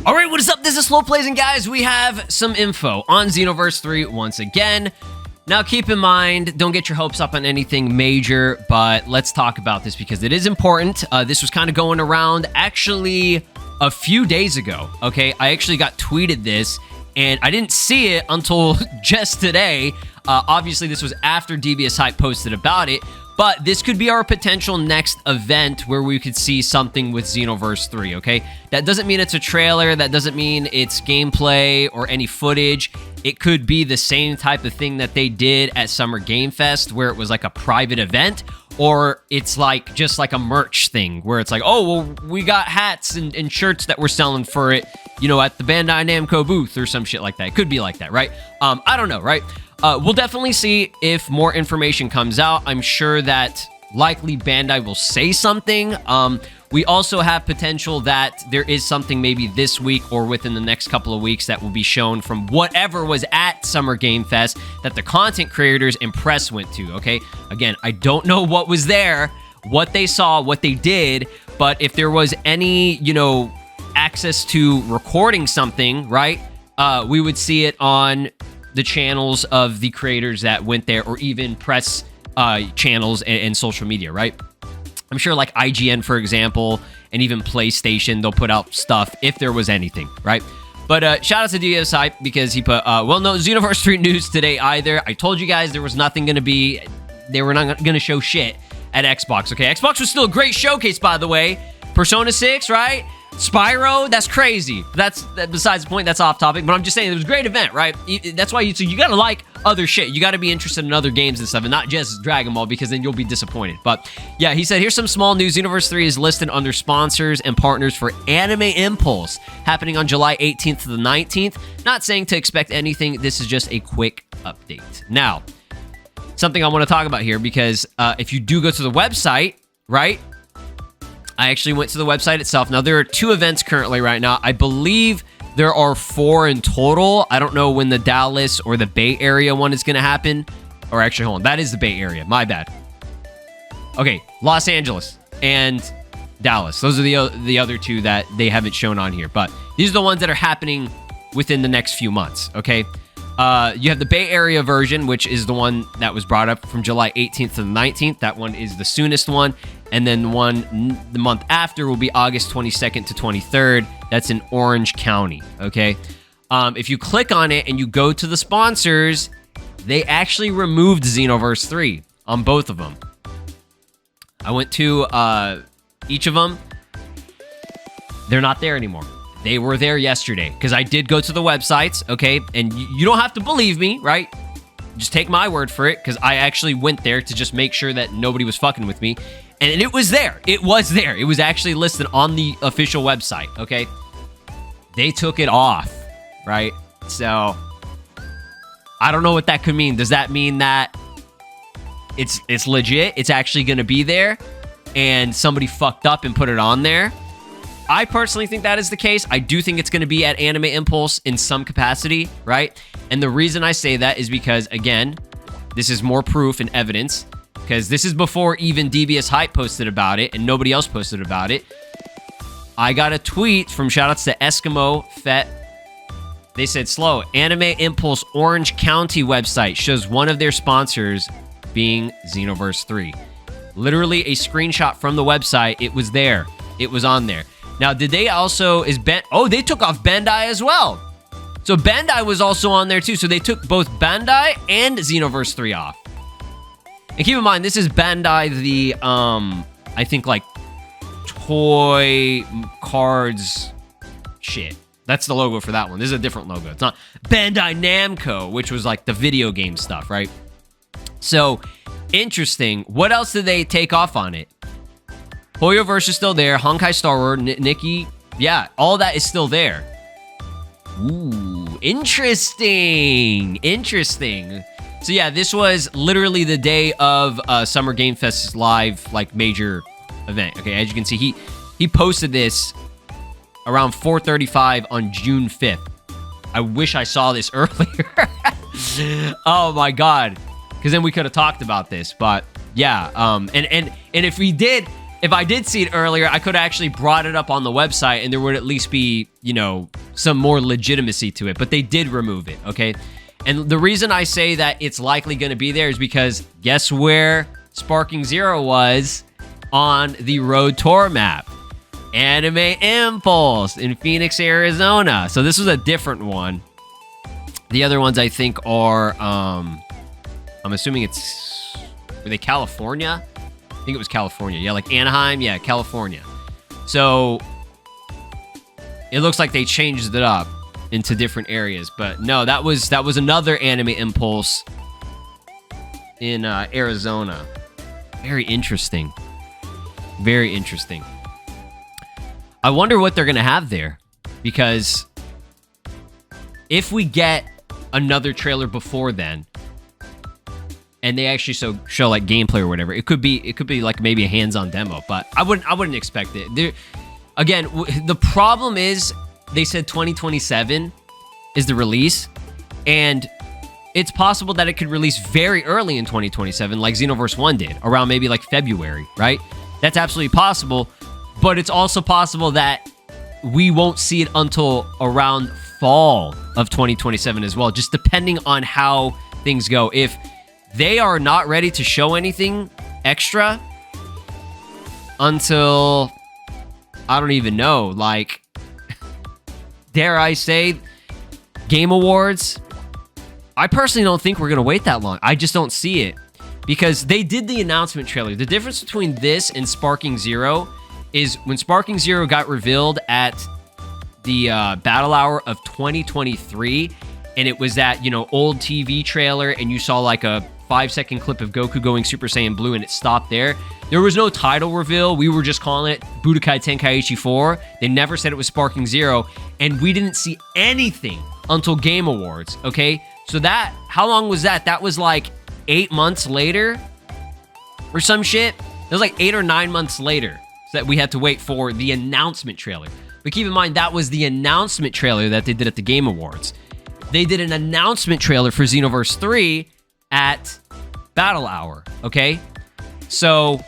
All right, what is up? This is SLOplays, and guys, we have some info on Xenoverse 3 once again. Now, keep in mind, don't get your hopes up on anything major, but let's talk about this because it is important. This was kind of going around actually a few days ago, okay? I actually got tweeted this, and I didn't see it until just today. Obviously, this was after Devious Hype posted about it, but this could be our potential next event where we could see something with Xenoverse 3, okay? That doesn't mean it's a trailer. That doesn't mean it's gameplay or any footage. It could be the same type of thing that they did at Summer Game Fest where it was like a private event, or it's like just like a merch thing where it's like, oh, well, we got hats and shirts that we're selling for it, you know, at the Bandai Namco booth or some shit like that. It could be like that, right? I don't know, right? We'll definitely see if more information comes out. I'm sure that likely Bandai will say something. We also have potential that there is something maybe this week or within the next couple of weeks that will be shown from whatever was at Summer Game Fest that the content creators and press went to, okay? Again, I don't know what was there, what they saw, what they did, but if there was any, you know, access to recording something, right, we would see it on the channels of the creators that went there, or even press channels and social media, right? I'm sure like IGN, for example, and even PlayStation, they'll put out stuff if there was anything, right? But shout out to DS Hype because he put, well, no Xenoverse 3 news today either. I told you guys there was nothing going to be, they were not going to show shit at Xbox, okay? Xbox was still a great showcase, by the way. Persona 6, right? Spyro, that's crazy. That's besides the point. That's off topic. But I'm just saying it was a great event, right? That's why you gotta like other shit. You gotta be interested in other games and stuff, and not just Dragon Ball, because then you'll be disappointed. But yeah, he said here's some small news. Xenoverse 3 is listed under sponsors and partners for Anime Impulse, happening on July 18th to the 19th. Not saying to expect anything. This is just a quick update. Now, something I want to talk about here, because if you do go to the website, right? I actually went to the website itself. Now, there are 2 events currently right now. I believe there are 4 in total. I don't know when the Dallas or the Bay Area one is going to happen. Or actually, hold on. That is the Bay Area. My bad. Okay, Los Angeles and Dallas. Those are the other 2 that they haven't shown on here. But these are the ones that are happening within the next few months, okay? You have the Bay Area version, which is the one that was brought up from July 18th to the 19th. That one is the soonest one. And then the month after will be August 22nd to 23rd. That's in Orange County, okay? If you click on it and you go to the sponsors, they actually removed Xenoverse 3 on both of them. I went to each of them. They're not there anymore. They were there yesterday because I did go to the websites, okay? And you don't have to believe me, right? Just take my word for it, because I actually went there to just make sure that nobody was fucking with me. And it was there. It was there. It was actually listed on the official website, okay? They took it off, right? So, I don't know what that could mean. Does that mean that it's legit? It's actually going to be there? And somebody fucked up and put it on there? I personally think that is the case. I do think it's going to be at Anime Impulse in some capacity, right? And the reason I say that is because, again, this is more proof and evidence, because this is before even Devious Hype posted about it and nobody else posted about it. I got a tweet from shoutouts to Eskimo Fet. They said, Slow, Anime Impulse Orange County website shows one of their sponsors being Xenoverse 3. Literally a screenshot from the website. It was there. It was on there. Now, did they also, they took off Bandai as well. So Bandai was also on there too. So they took both Bandai and Xenoverse 3 off. And keep in mind, this is Bandai, the, I think like toy cards shit. That's the logo for that one. This is a different logo. It's not Bandai Namco, which was like the video game stuff, right? So, interesting. What else did they take off on it? Hoyoverse is still there. Honkai Star Wars, Nikki. Yeah, all that is still there. Ooh, interesting. Interesting. So yeah, this was literally the day of Summer Game Fest's live, like, major event. Okay, as you can see, he posted this around 4:35 on June 5th. I wish I saw this earlier. Oh my god. Because then we could have talked about this. But yeah, and if we did, if I did see it earlier, I could have actually brought it up on the website and there would at least be, you know, some more legitimacy to it. But they did remove it, okay? And the reason I say that it's likely going to be there is because guess where Sparking Zero was on the Road Tour map? Anime Impulse in Phoenix, Arizona. So this was a different one. The other ones I think are, I'm assuming were they California? I think it was California. Yeah, like Anaheim. Yeah, California. So it looks like they changed it up into different areas. But no, that was another Anime Impulse in Arizona. Very interesting. Very interesting. I wonder what they're going to have there. Because if we get another trailer before then, and they actually show like gameplay or whatever, it could be like maybe a hands-on demo, but I wouldn't expect it. Again, the problem is they said 2027 is the release, and it's possible that it could release very early in 2027, like Xenoverse 1 did, around maybe like February, right? That's absolutely possible, but it's also possible that we won't see it until around fall of 2027 as well, just depending on how things go. If they are not ready to show anything extra until, I don't even know, like, dare I say, Game Awards, I personally don't think we're going to wait that long. I just don't see it. Because they did the announcement trailer. The difference between this and Sparking Zero is when Sparking Zero got revealed at the Battle Hour of 2023, and it was that, you know, old TV trailer, and you saw like a 5-second clip of Goku going Super Saiyan Blue, and it stopped there. There was no title reveal. We were just calling it Budokai Tenkaichi 4. They never said it was Sparking Zero, and we didn't see anything until Game Awards, okay? So that, how long was that? That was like 8 months later or some shit. It was like 8 or 9 months later that we had to wait for the announcement trailer. But keep in mind, that was the announcement trailer that they did at the Game Awards. They did an announcement trailer for Xenoverse 3 at Battle Hour, okay? So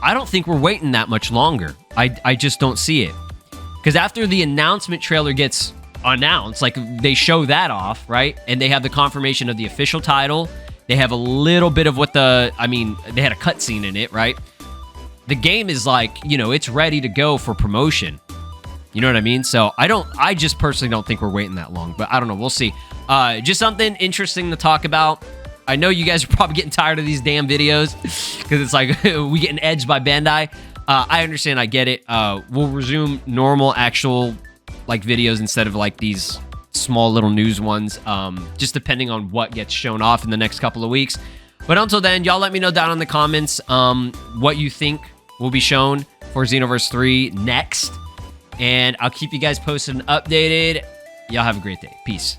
I don't think we're waiting that much longer. I just don't see it. Because after the announcement trailer gets announced, like they show that off, right? And they have the confirmation of the official title. They have a little bit of what they had a cutscene in it, right? The game is like, you know, it's ready to go for promotion. You know what I mean? So I just personally don't think we're waiting that long, but I don't know. We'll see. Just something interesting to talk about. I know you guys are probably getting tired of these damn videos because it's like we getting edged by Bandai. I understand. I get it. We'll resume normal actual like videos instead of like these small little news ones, just depending on what gets shown off in the next couple of weeks. But until then, y'all let me know down in the comments what you think will be shown for Xenoverse 3 next. And I'll keep you guys posted and updated. Y'all have a great day. Peace.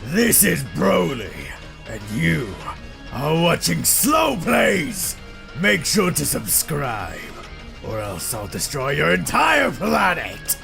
This is Broly, and you are watching SLOplays. Make sure to subscribe, or else I'll destroy your entire planet.